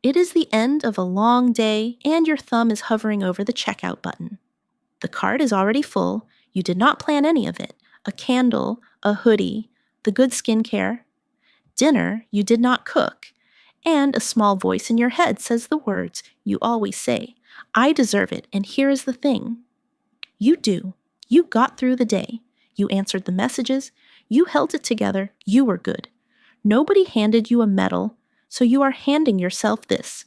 It is the end of a long day, and your thumb is hovering over the checkout button. The cart is already full. You did not plan any of it. A candle, a hoodie, the good skincare. Dinner you did not cook. And a small voice in your head says the words you always say, I deserve it, and here is the thing. You do. You got through the day. You answered the messages. You held it together. You were good. Nobody handed you a medal, so you are handing yourself this.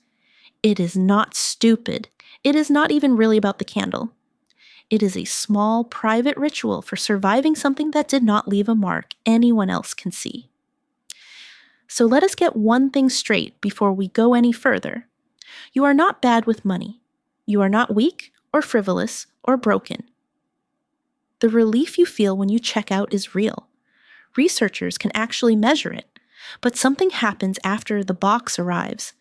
It is not stupid. It is not even really about the candle. It is a small, private ritual for surviving something that did not leave a mark anyone else can see. So let us get one thing straight before we go any further. You are not bad with money. You are not weak or frivolous or broken. The relief you feel when you check out is real. Researchers can actually measure it, but something happens after the box arrives.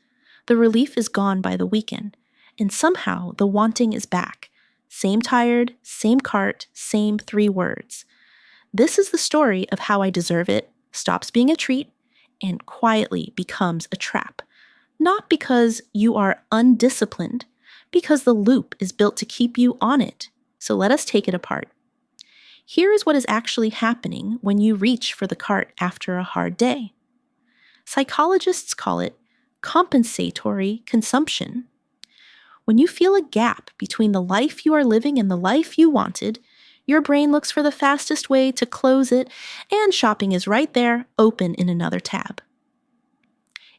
The relief is gone by the weekend, and somehow the wanting is back. Same tired, same cart, same 3 words. This is the story of how I deserve it, stops being a treat, and quietly becomes a trap. Not because you are undisciplined, because the loop is built to keep you on it. So let us take it apart. Here is what is actually happening when you reach for the cart after a hard day. Psychologists call it compensatory consumption. When you feel a gap between the life you are living and the life you wanted, your brain looks for the fastest way to close it, and shopping is right there, open in another tab.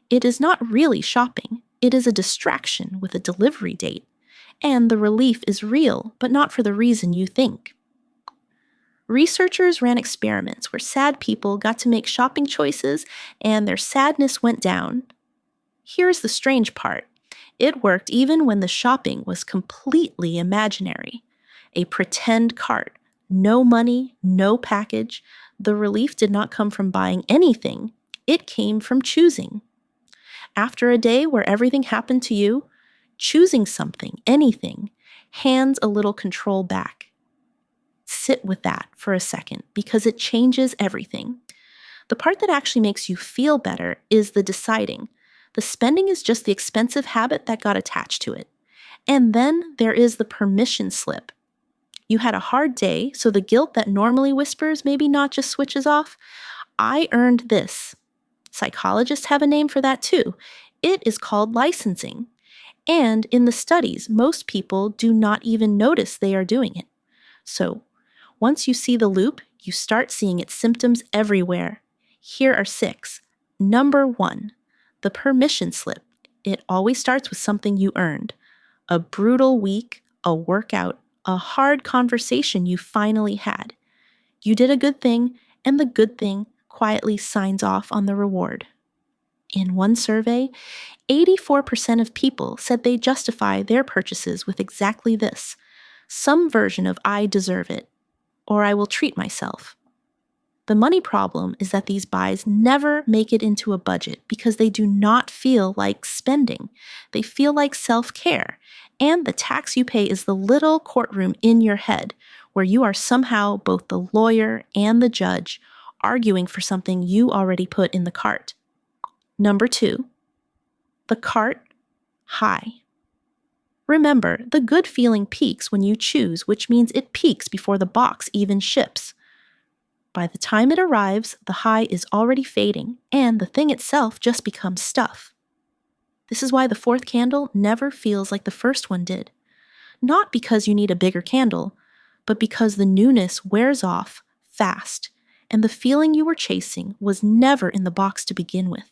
It is not really shopping. It is a distraction with a delivery date, and the relief is real, but not for the reason you think. Researchers ran experiments where sad people got to make shopping choices and their sadness went down. Here's the strange part. It worked even when the shopping was completely imaginary. A pretend cart, no money, no package. The relief did not come from buying anything. It came from choosing. After a day where everything happened to you, choosing something, anything, hands a little control back. Sit with that for a second because it changes everything. The part that actually makes you feel better is the deciding. The spending is just the expensive habit that got attached to it. And then there is the permission slip. You had a hard day, so the guilt that normally whispers maybe not just switches off. I earned this. Psychologists have a name for that too. It is called licensing. And in the studies, most people do not even notice they are doing it. So, once you see the loop, you start seeing its symptoms everywhere. Here are 6. Number 1, the permission slip. It always starts with something you earned. A brutal week, a workout, a hard conversation you finally had. You did a good thing, and the good thing quietly signs off on the reward. In one survey, 84% of people said they justify their purchases with exactly this, some version of I deserve it, or I will treat myself. The money problem is that these buys never make it into a budget because they do not feel like spending. They feel like self-care, and the tax you pay is the little courtroom in your head where you are somehow both the lawyer and the judge arguing for something you already put in the cart. Number 2, the cart high. Remember, the good feeling peaks when you choose, which means it peaks before the box even ships. By the time it arrives, the high is already fading, and the thing itself just becomes stuff. This is why the 4th candle never feels like the first one did. Not because you need a bigger candle, but because the newness wears off fast, and the feeling you were chasing was never in the box to begin with.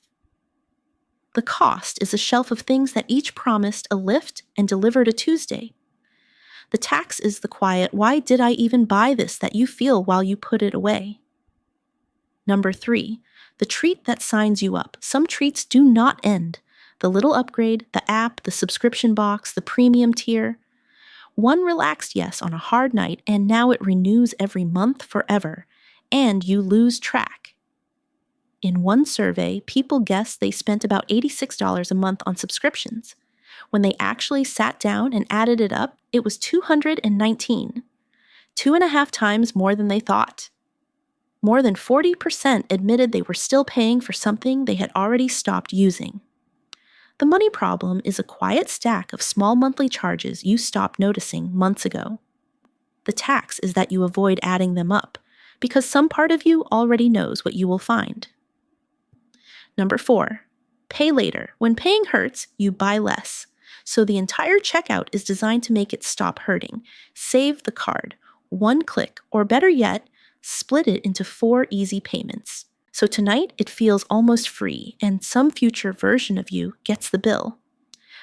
The cost is a shelf of things that each promised a lift and delivered a Tuesday. The tax is the quiet, why did I even buy this that you feel while you put it away? Number 3, the treat that signs you up. Some treats do not end. The little upgrade, the app, the subscription box, the premium tier. One relaxed yes on a hard night, and now it renews every month forever, and you lose track. In one survey, people guessed they spent about $86 a month on subscriptions. When they actually sat down and added it up, it was $219, 2.5 times more than they thought. More than 40% admitted they were still paying for something they had already stopped using. The money problem is a quiet stack of small monthly charges you stopped noticing months ago. The tax is that you avoid adding them up, because some part of you already knows what you will find. Number 4, pay later. When paying hurts, you buy less. So the entire checkout is designed to make it stop hurting. Save the card, one click, or better yet, split it into 4 easy payments. So tonight it feels almost free, and some future version of you gets the bill.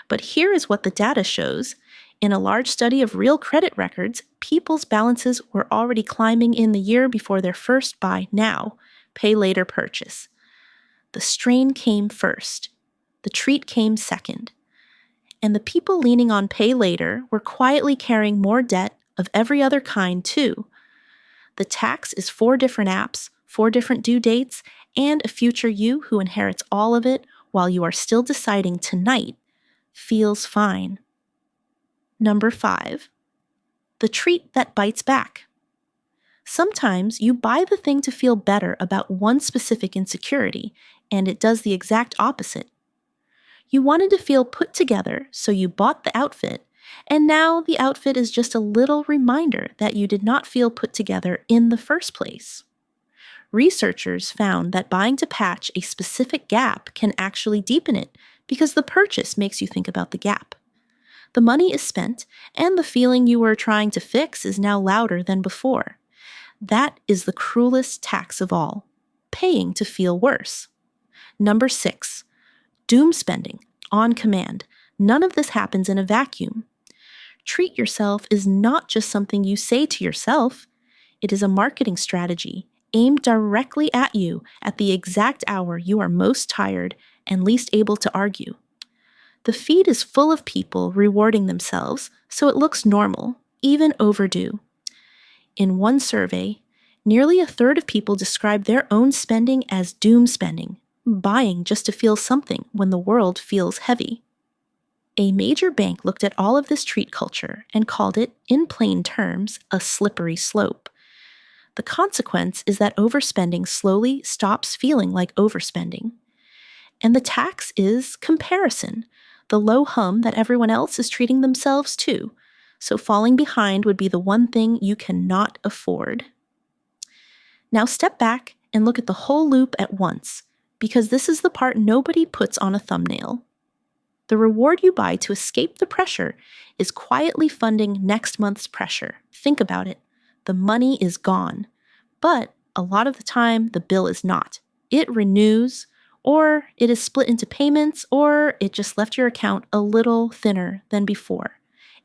But here is what the data shows. In a large study of real credit records, people's balances were already climbing in the year before their first buy now, pay later purchase. The strain came first. The treat came second. And the people leaning on pay later were quietly carrying more debt of every other kind too. The tax is 4 different apps, 4 different due dates, and a future you who inherits all of it while you are still deciding tonight feels fine. Number 5, the treat that bites back. Sometimes you buy the thing to feel better about one specific insecurity, and it does the exact opposite. You wanted to feel put together, so you bought the outfit, and now the outfit is just a little reminder that you did not feel put together in the first place. Researchers found that buying to patch a specific gap can actually deepen it because the purchase makes you think about the gap. The money is spent, and the feeling you were trying to fix is now louder than before. That is the cruelest tax of all, paying to feel worse. Number 6, doom spending, on command. None of this happens in a vacuum. Treat yourself is not just something you say to yourself. It is a marketing strategy aimed directly at you at the exact hour you are most tired and least able to argue. The feed is full of people rewarding themselves, so it looks normal, even overdue. In one survey, nearly a third of people described their own spending as doom spending, buying just to feel something when the world feels heavy. A major bank looked at all of this treat culture and called it, in plain terms, a slippery slope. The consequence is that overspending slowly stops feeling like overspending. And the tax is comparison, the low hum that everyone else is treating themselves to. So falling behind would be the one thing you cannot afford. Now step back and look at the whole loop at once, because this is the part nobody puts on a thumbnail. The reward you buy to escape the pressure is quietly funding next month's pressure. Think about it. The money is gone, but a lot of the time the bill is not. It renews, or it is split into payments, or it just left your account a little thinner than before.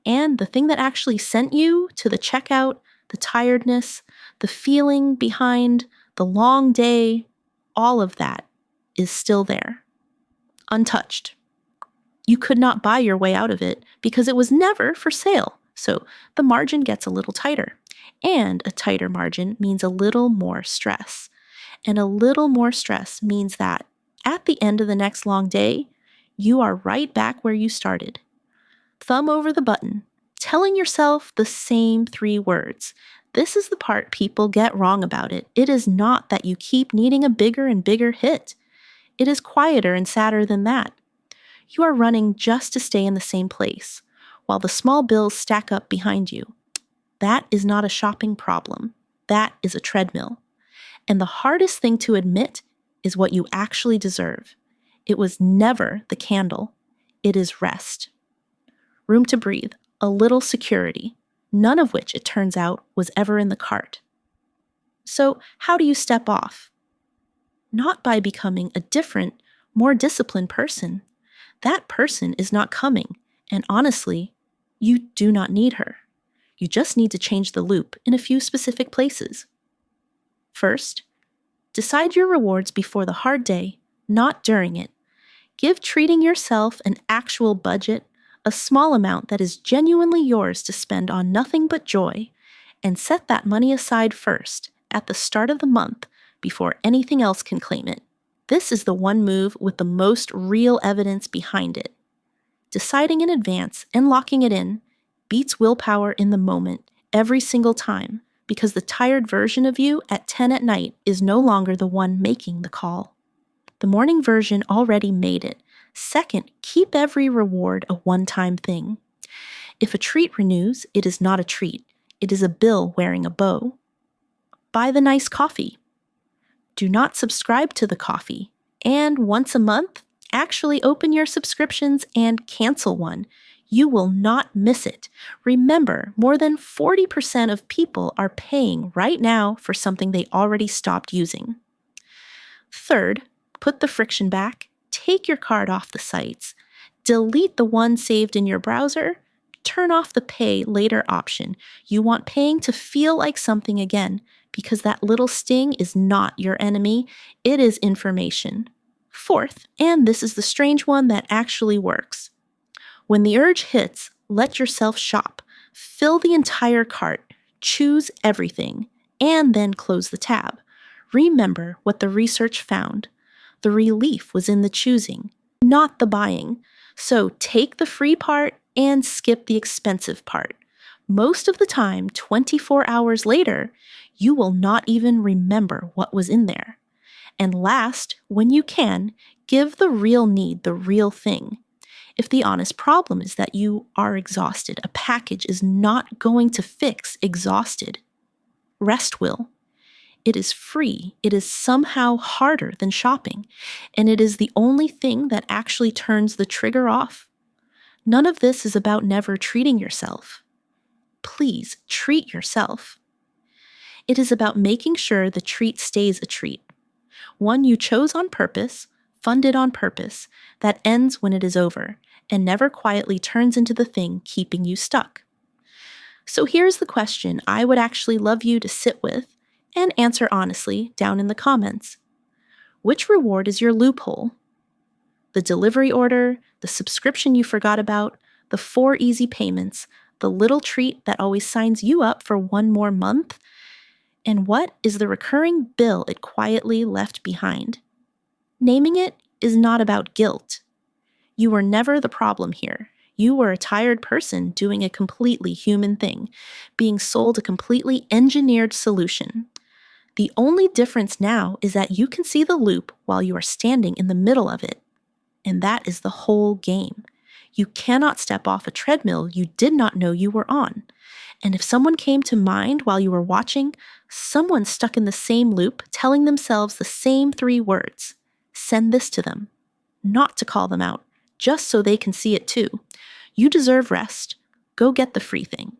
And the thing that actually sent you to the checkout, the tiredness, the feeling behind the long day, all of that is still there, untouched. You could not buy your way out of it because it was never for sale. So the margin gets a little tighter. And a tighter margin means a little more stress. And a little more stress means that at the end of the next long day, you are right back where you started. Thumb over the button, telling yourself the same 3 words. This is the part people get wrong about it. It is not that you keep needing a bigger and bigger hit. It is quieter and sadder than that. You are running just to stay in the same place, while the small bills stack up behind you. That is not a shopping problem. That is a treadmill. And the hardest thing to admit is what you actually deserve. It was never the candle. It is rest. Room to breathe, a little security, none of which, it turns out, was ever in the cart. So how do you step off? Not by becoming a different, more disciplined person. That person is not coming, and honestly, you do not need her. You just need to change the loop in a few specific places. First, decide your rewards before the hard day, not during it. Give treating yourself an actual budget, a small amount that is genuinely yours to spend on nothing but joy, and set that money aside first, at the start of the month, before anything else can claim it. This is the one move with the most real evidence behind it. Deciding in advance and locking it in beats willpower in the moment every single time, because the tired version of you at 10 at night is no longer the one making the call. The morning version already made it. Second, keep every reward a one-time thing. If a treat renews, it is not a treat. It is a bill wearing a bow. Buy the nice coffee. Do not subscribe to the coffee. And once a month, actually open your subscriptions and cancel one. You will not miss it. Remember, more than 40% of people are paying right now for something they already stopped using. Third, put the friction back. Take your card off the sites. Delete the one saved in your browser. Turn off the pay later option. You want paying to feel like something again, because that little sting is not your enemy. It is information. Fourth, and this is the strange one that actually works. When the urge hits, let yourself shop. Fill the entire cart. Choose everything. And then close the tab. Remember what the research found. The relief was in the choosing, not the buying. So take the free part and skip the expensive part. Most of the time, 24 hours later, you will not even remember what was in there. And last, when you can, give the real need the real thing. If the honest problem is that you are exhausted, a package is not going to fix exhausted. Rest will. It is free. It is somehow harder than shopping, and it is the only thing that actually turns the trigger off. None of this is about never treating yourself. Please treat yourself. It is about making sure the treat stays a treat. One you chose on purpose, funded on purpose, that ends when it is over, and never quietly turns into the thing keeping you stuck. So here's the question I would actually love you to sit with and answer honestly down in the comments. Which reward is your loophole? The delivery order, the subscription you forgot about, the 4 easy payments, the little treat that always signs you up for one more month? And what is the recurring bill it quietly left behind? Naming it is not about guilt. You were never the problem here. You were a tired person doing a completely human thing, being sold a completely engineered solution. The only difference now is that you can see the loop while you are standing in the middle of it. And that is the whole game. You cannot step off a treadmill you did not know you were on. And if someone came to mind while you were watching, someone stuck in the same loop telling themselves the same 3 words. Send this to them. Not to call them out, just so they can see it too. You deserve rest. Go get the free thing.